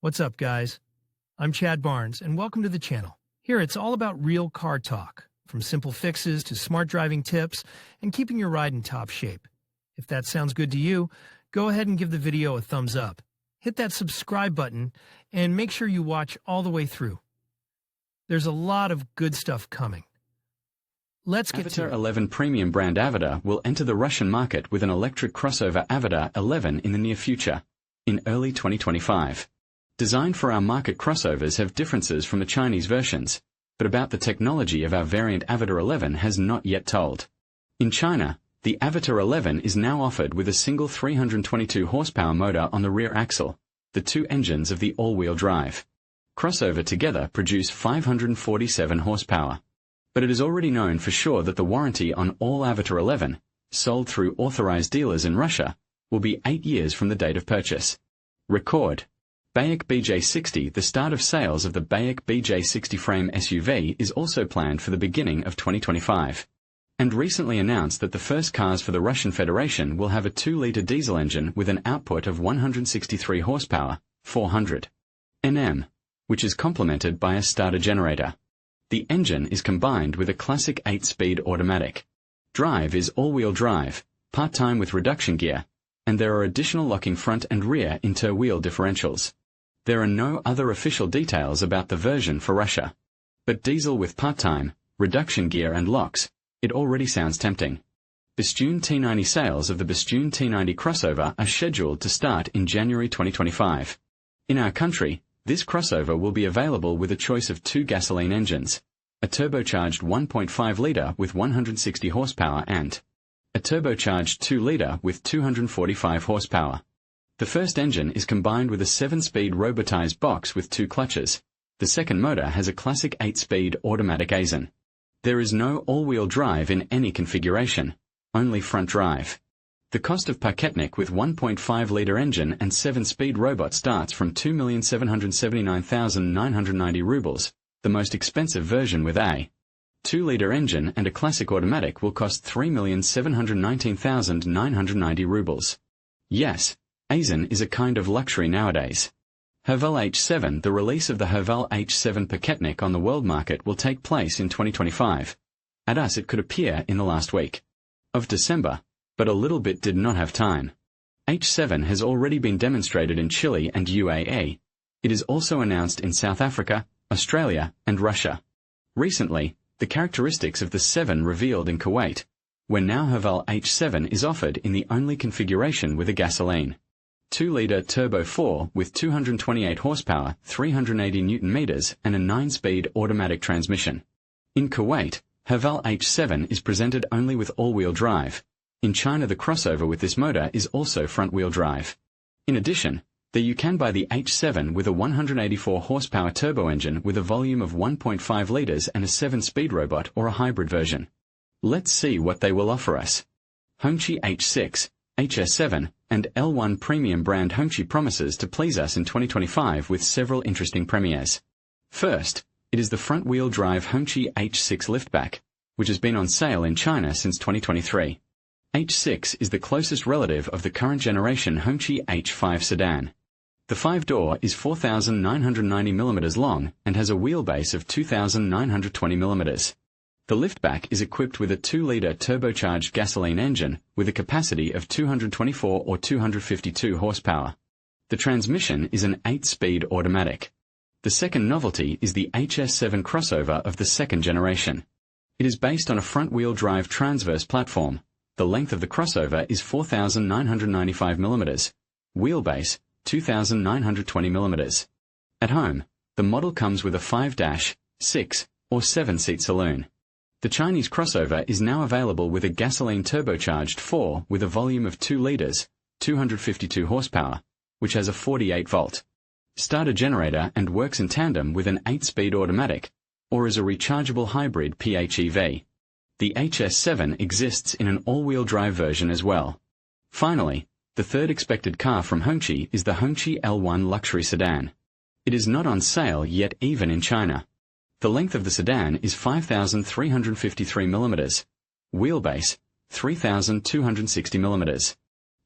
What's up, guys? I'm Chad Barnes, and welcome to the channel. Here, it's all about real car talk, from simple fixes to smart driving tips and keeping your ride in top shape. If that sounds good to you, go ahead and give the video a thumbs up. Hit that subscribe button and make sure you watch all the way through. There's a lot of good stuff coming. Let's get to it. Avatar 11 premium brand Avatar will enter the Russian market with an electric crossover Avatar 11 in the near future, in early 2025. Designed for our market, crossovers have differences from the Chinese versions, but about the technology of our variant Avatar 11 has not yet told. In China, the Avatar 11 is now offered with a single 322 horsepower motor on the rear axle, the two engines of the all-wheel drive. Crossover together produce 547 horsepower. But it is already known for sure that the warranty on all Avatar 11, sold through authorized dealers in Russia, will be 8 years from the date of purchase. Record. BAYAK BJ60. The start of sales of the BAYAK BJ60 frame SUV is also planned for the beginning of 2025. And recently announced that the first cars for the Russian Federation will have a 2-liter diesel engine with an output of 163 horsepower, 400 Nm, which is complemented by a starter generator. The engine is combined with a classic 8-speed automatic. Drive is all-wheel drive, part-time with reduction gear, and there are additional locking front and rear inter-wheel differentials. There are no other official details about the version for Russia. But diesel with part-time, reduction gear and locks, it already sounds tempting. Bestune T90 sales of the Bestune T90 crossover are scheduled to start in January 2025. In our country, this crossover will be available with a choice of 2 gasoline engines, a turbocharged 1.5-liter with 160 horsepower and a turbocharged 2-liter with 245 horsepower. The first engine is combined with a 7-speed robotized box with 2 clutches. The second motor has a classic 8-speed automatic AZN. There is no all-wheel drive in any configuration, only front drive. The cost of Paketnik with 1.5-liter engine and 7-speed robot starts from 2,779,990 rubles. The most expensive version with a 2-liter engine and a classic automatic will cost 3,719,990 rubles. Yes, AZN is a kind of luxury nowadays. Unveil H7. The release of the Unveil H7 Paketnik on the world market will take place in 2025. At us it could appear in the last week of December, but a little bit did not have time. H7 has already been demonstrated in Chile and UAE. It is also announced in South Africa, Australia, and Russia. Recently, the characteristics of the 7 revealed in Kuwait, where now Unveil H7 is offered in the only configuration with a gasoline 2-liter turbo 4 with 228 horsepower, 380 Nm, and a 9-speed automatic transmission. In Kuwait, Unveil H7 is presented only with all-wheel drive. In China, the crossover with this motor is also front-wheel drive. In addition, there you can buy the H7 with a 184 horsepower turbo engine with a volume of 1.5 liters and a 7-speed robot or a hybrid version. Let's see what they will offer us. Hongqi H6, HS7, and L1 premium brand Hongqi promises to please us in 2025 with several interesting premieres. First, it is the front-wheel drive Hongqi H6 liftback, which has been on sale in China since 2023. H6 is the closest relative of the current generation Hongqi H5 sedan. The 5-door is 4,990 mm long and has a wheelbase of 2,920 mm. The liftback is equipped with a 2-liter turbocharged gasoline engine with a capacity of 224 or 252 horsepower. The transmission is an 8-speed automatic. The second novelty is the HS7 crossover of the second generation. It is based on a front-wheel drive transverse platform. The length of the crossover is 4,995 mm. Wheelbase, 2,920 mm. At home, the model comes with a 5-6 or 7-seat saloon. The Chinese crossover is now available with a gasoline turbocharged 4 with a volume of 2 liters, 252 horsepower, which has a 48-volt starter generator and works in tandem with an 8-speed automatic, or as a rechargeable hybrid PHEV. The HS7 exists in an all-wheel drive version as well. Finally, the third expected car from Hongqi is the Hongqi L1 luxury sedan. It is not on sale yet even in China. The length of the sedan is 5,353 mm. Wheelbase, 3,260 mm.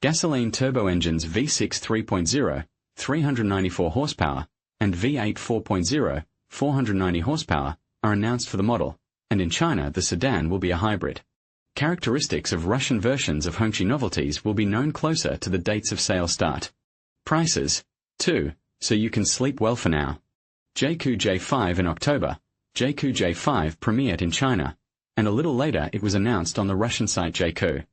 Gasoline turbo engines V6 3.0, 394 horsepower, and V8 4.0, 490 horsepower, are announced for the model, and in China the sedan will be a hybrid. Characteristics of Russian versions of Hongqi novelties will be known closer to the dates of sale start. Prices. 2. So you can sleep well for now. JQ J5 in October. JQ J5 premiered in China, and a little later it was announced on the Russian site JQ.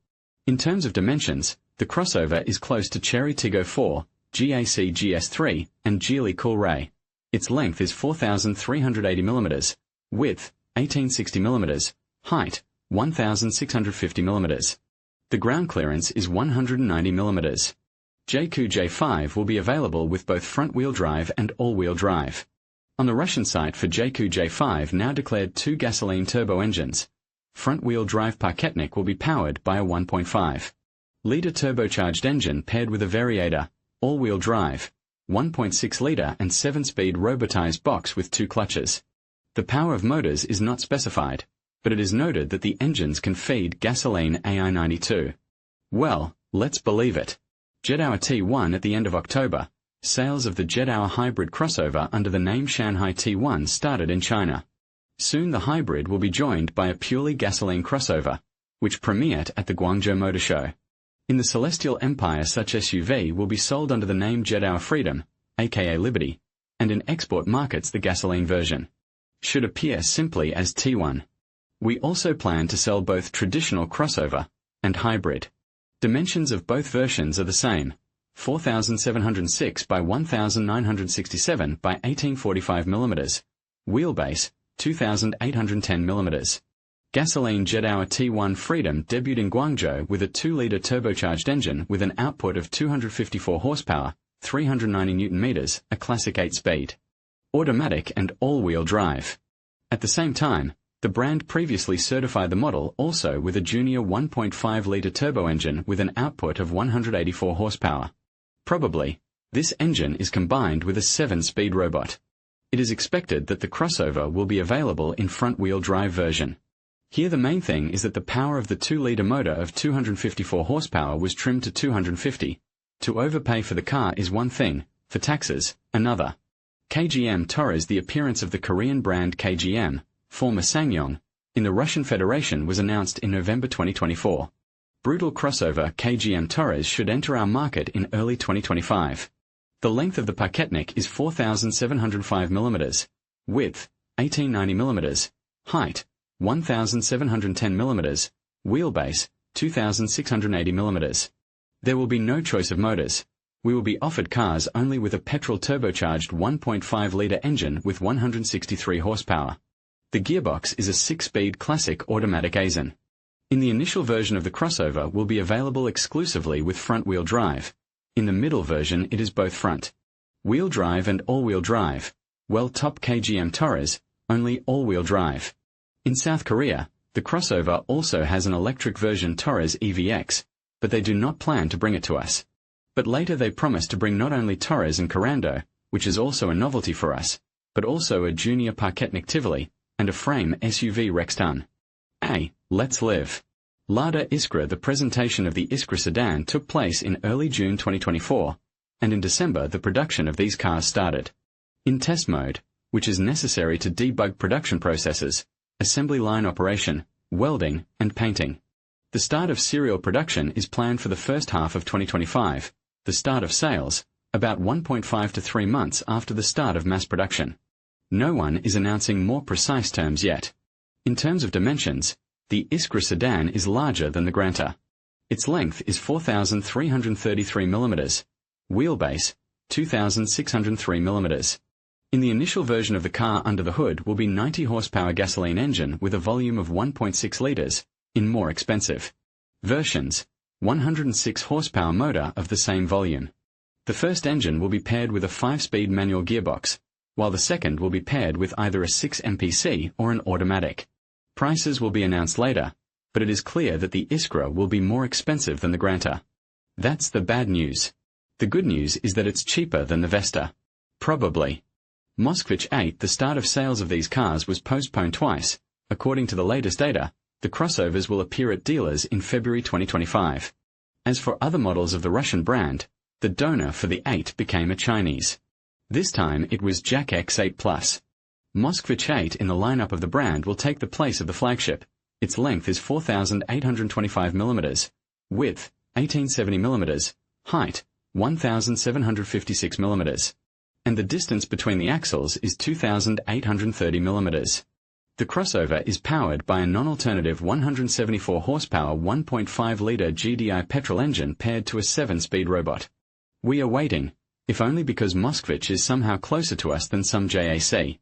In terms of dimensions, the crossover is close to Chery Tiggo 4, GAC GS3, and Geely Coolray. Its length is 4,380 mm, width 1,860 mm, height 1,650 mm. The ground clearance is 190 mm. JQ J5 will be available with both front-wheel drive and all-wheel drive. On the Russian site for JQ J5 now declared 2 gasoline turbo engines. Front-wheel drive Parketnik will be powered by a 1.5-litre turbocharged engine paired with a variator, all-wheel drive, 1.6-litre and 7-speed robotized box with 2 clutches. The power of motors is not specified, but it is noted that the engines can feed gasoline AI92. Well, let's believe it. Jet-Hour T1 at the end of October. Sales of the Jet-Hour hybrid crossover under the name Shanghai T1 started in China. Soon the hybrid will be joined by a purely gasoline crossover, which premiered at the Guangzhou Motor Show. In the Celestial Empire such SUV will be sold under the name Jet-Hour Freedom, aka Liberty, and in export markets the gasoline version should appear simply as T1. We also plan to sell both traditional crossover and hybrid. Dimensions of both versions are the same, 4,706 by 1,967 by 1845 mm, wheelbase, 2,810 mm. Gasoline Jet-Hour T1 Freedom debuted in Guangzhou with a 2-litre turbocharged engine with an output of 254 horsepower, 390 Nm, a classic 8-speed. Automatic and all-wheel drive. At the same time, the brand previously certified the model also with a junior 1.5-litre turbo engine with an output of 184 horsepower. Probably, this engine is combined with a 7-speed robot. It is expected that the crossover will be available in front-wheel drive version. Here the main thing is that the power of the 2-litre motor of 254 horsepower was trimmed to 250. To overpay for the car is one thing, for taxes, another. KGM Torres. The appearance of the Korean brand KGM, former SsangYong, in the Russian Federation was announced in November 2024. Brutal crossover KGM Torres should enter our market in early 2025. The length of the Parketnik is 4,705 mm, width 1,890 mm, height 1,710 mm, wheelbase 2,680 mm. There will be no choice of motors. We will be offered cars only with a petrol turbocharged 1.5-litre engine with 163 horsepower. The gearbox is a 6-speed classic automatic AZN. In the initial version of the crossover will be available exclusively with front-wheel drive. In the middle version it is both front-wheel drive and all-wheel drive. Well, top KGM Torres, only all-wheel drive. In South Korea, the crossover also has an electric version Torres EVX, but they do not plan to bring it to us. But later they promised to bring not only Torres and Corando, which is also a novelty for us, but also a junior Parketnik Tivoli, and a frame SUV Rexton. Let's live. Lada Iskra. The presentation of the Iskra sedan took place in early June 2024, and in December the production of these cars started. In test mode, which is necessary to debug production processes, assembly line operation, welding, and painting. The start of serial production is planned for the first half of 2025, the start of sales, about 1.5 to 3 months after the start of mass production. No one is announcing more precise terms yet. In terms of dimensions, the Iskra sedan is larger than the Granta. Its length is 4,333 mm, wheelbase, 2,603 mm. In the initial version of the car under the hood will be 90 horsepower gasoline engine with a volume of 1.6 litres, in more expensive versions, 106 horsepower motor of the same volume. The first engine will be paired with a 5-speed manual gearbox, while the second will be paired with either a 6 MPC or an automatic. Prices will be announced later, but it is clear that the Iskra will be more expensive than the Granta. That's the bad news. The good news is that it's cheaper than the Vesta. Probably. Moskvich 8. The start of sales of these cars was postponed twice. According to the latest data, the crossovers will appear at dealers in February 2025. As for other models of the Russian brand, the donor for the 8 became a Chinese. This time it was JAC X8 Plus. Moskvich 8 in the lineup of the brand will take the place of the flagship. Its length is 4,825 mm, width 1870 mm, height 1,756 mm, and the distance between the axles is 2,830 mm. The crossover is powered by a non-alternative 174 horsepower 1.5-litre GDI petrol engine paired to a 7-speed robot. We are waiting, if only because Moskvich is somehow closer to us than some JAC.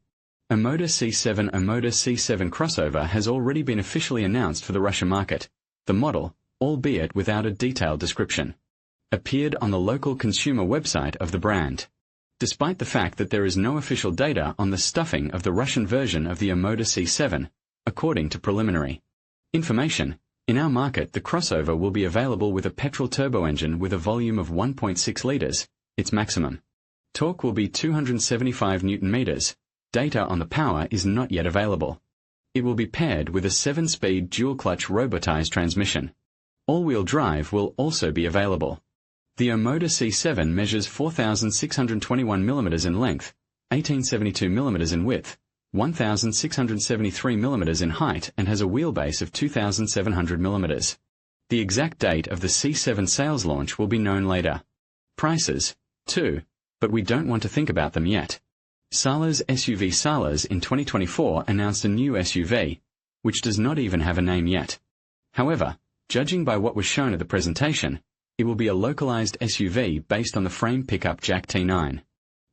A Motor C7 crossover has already been officially announced for the Russian market. The model, albeit without a detailed description, appeared on the local consumer website of the brand. Despite the fact that there is no official data on the stuffing of the Russian version of the Motor C7, according to preliminary information, in our market the crossover will be available with a petrol turbo engine with a volume of 1.6 litres, its maximum. Torque will be 275 Nm. Data on the power is not yet available. It will be paired with a 7-speed dual-clutch robotized transmission. All-wheel drive will also be available. The Motor C7 measures 4,621 mm in length, 1872 mm in width, 1,673 mm in height and has a wheelbase of 2,700 mm. The exact date of the C7 sales launch will be known later. Prices, too, but we don't want to think about them yet. Saler's SUV Salers in 2024 announced a new SUV, which does not even have a name yet. However, judging by what was shown at the presentation, it will be a localized SUV based on the frame pickup JAC T9.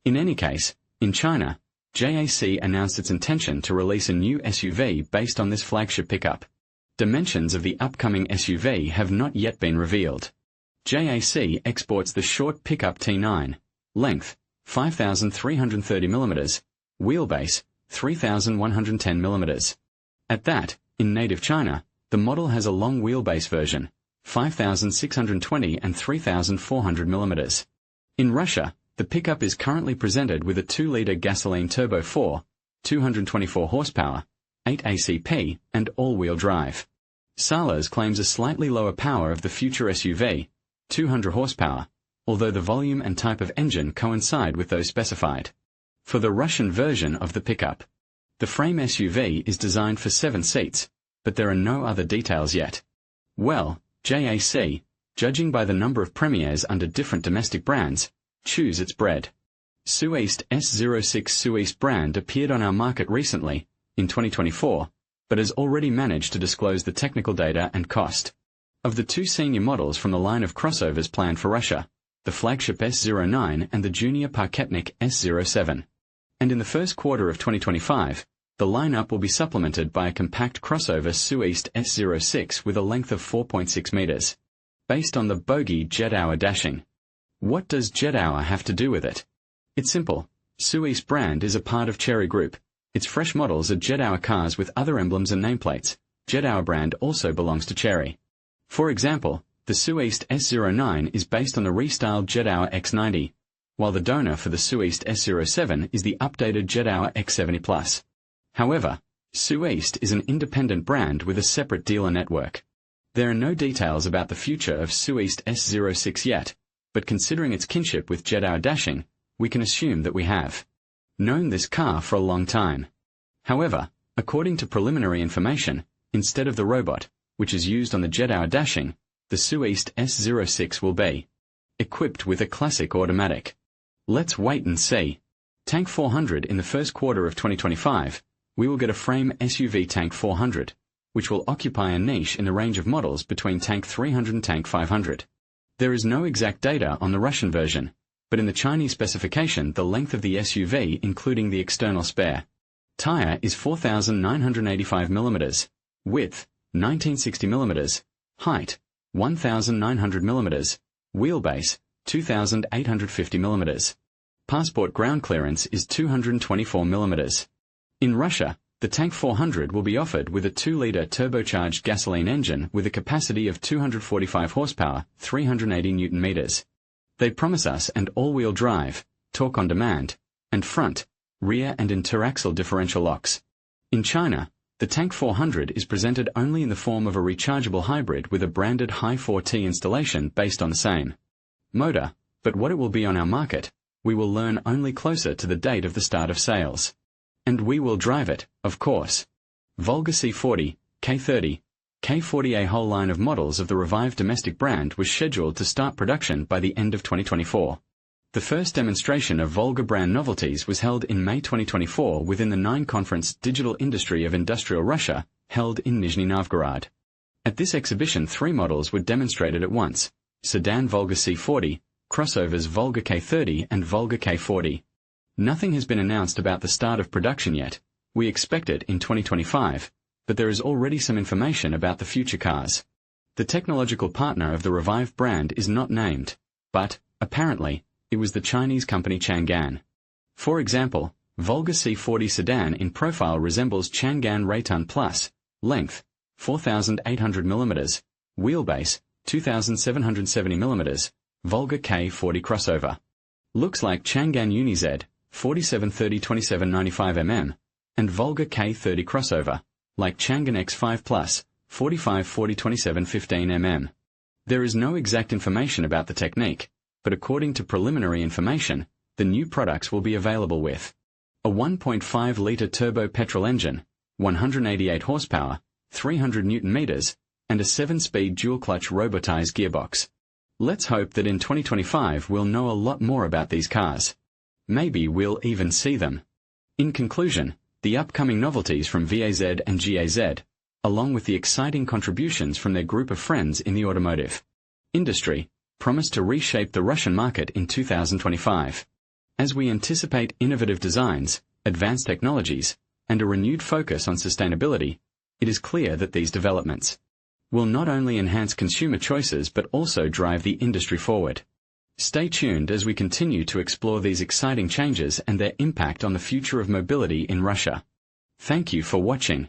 In any case, in China, JAC announced its intention to release a new SUV based on this flagship pickup. Dimensions of the upcoming SUV have not yet been revealed. JAC exports the short pickup T9, length 5,330 mm, wheelbase 3,110 mm. At that, in native China, the model has a long wheelbase version, 5,620 and 3,400 mm. In Russia, the pickup is currently presented with a 2-litre gasoline turbo 4, 224 horsepower, 8 ACP, and all-wheel drive. Salers claims a slightly lower power of the future SUV, 200 horsepower, although the volume and type of engine coincide with those specified. For the Russian version of the pickup, the frame SUV is designed for 7 seats, but there are no other details yet. Well, JAC, judging by the number of premieres under different domestic brands, chews its bread. Sueast S06 Sueast brand appeared on our market recently, in 2024, but has already managed to disclose the technical data and cost. Of the 2 senior models from the line of crossovers planned for Russia, the flagship S09 and the junior Parketnik S07. And in the first quarter of 2025, the lineup will be supplemented by a compact crossover Sueast S06 with a length of 4.6 meters. Based on the bogie jet hour dashing. What does jet hour have to do with it? It's simple. Sueast brand is a part of Chery Group. Its fresh models are jet hour cars with other emblems and nameplates. Jet hour brand also belongs to Chery. For example, the Sueast S09 is based on the restyled Jet Hour X90, while the donor for the Sueast S07 is the updated Jet Hour X70 Plus. However, Sueast is an independent brand with a separate dealer network. There are no details about the future of Sueast S06 yet, but considering its kinship with Jet Hour dashing, we can assume that we have known this car for a long time. However, according to preliminary information, instead of the robot, which is used on the Jet Hour dashing, the Sueast S06 will be equipped with a classic automatic. Let's wait and see. Tank 400 in the first quarter of 2025, we will get a frame SUV Tank 400, which will occupy a niche in the range of models between Tank 300 and Tank 500. There is no exact data on the Russian version, but in the Chinese specification the length of the SUV including the external spare tire is 4,985 mm, width 1960 mm, height 1,900 mm, wheelbase 2,850 mm. Passport ground clearance is 224 mm. In Russia, the Tank 400 will be offered with a 2-litre turbocharged gasoline engine with a capacity of 245 horsepower, 380 Nm. They promise us an all-wheel drive, torque on demand, and front, rear and interaxle differential locks. In China, the Tank 400 is presented only in the form of a rechargeable hybrid with a branded High 4T installation based on the same motor, but what it will be on our market, we will learn only closer to the date of the start of sales. And we will drive it, of course. Volga C40, K30, K40, a whole line of models of the revived domestic brand was scheduled to start production by the end of 2024. The first demonstration of Volga brand novelties was held in May 2024 within the 9 conference Digital Industry of Industrial Russia, held in Nizhny Novgorod. At this exhibition 3 models were demonstrated at once: sedan Volga C40, crossovers Volga K30 and Volga K40. Nothing has been announced about the start of production yet. We expect it in 2025, but there is already some information about the future cars. The technological partner of the revived brand is not named, but, apparently, it was the Chinese company Chang'an. For example, Volga C40 sedan in profile resembles Chang'an Rayton Plus, length 4,800 mm, wheelbase 2,770 mm, Volga K40 crossover. Looks like Chang'an UniZ 4730-2795 mm, and Volga K30 crossover, like Chang'an X5 Plus 4540-2715 mm. There is no exact information about the technique, but according to preliminary information, the new products will be available with a 1.5-litre turbo petrol engine, 188 horsepower, 300 Nm, and a 7-speed dual-clutch robotized gearbox. Let's hope that in 2025 we'll know a lot more about these cars. Maybe we'll even see them. In conclusion, the upcoming novelties from VAZ and GAZ, along with the exciting contributions from their group of friends in the automotive industry, promise to reshape the Russian market in 2025. As we anticipate innovative designs, advanced technologies, and a renewed focus on sustainability, it is clear that these developments will not only enhance consumer choices but also drive the industry forward. Stay tuned as we continue to explore these exciting changes and their impact on the future of mobility in Russia. Thank you for watching.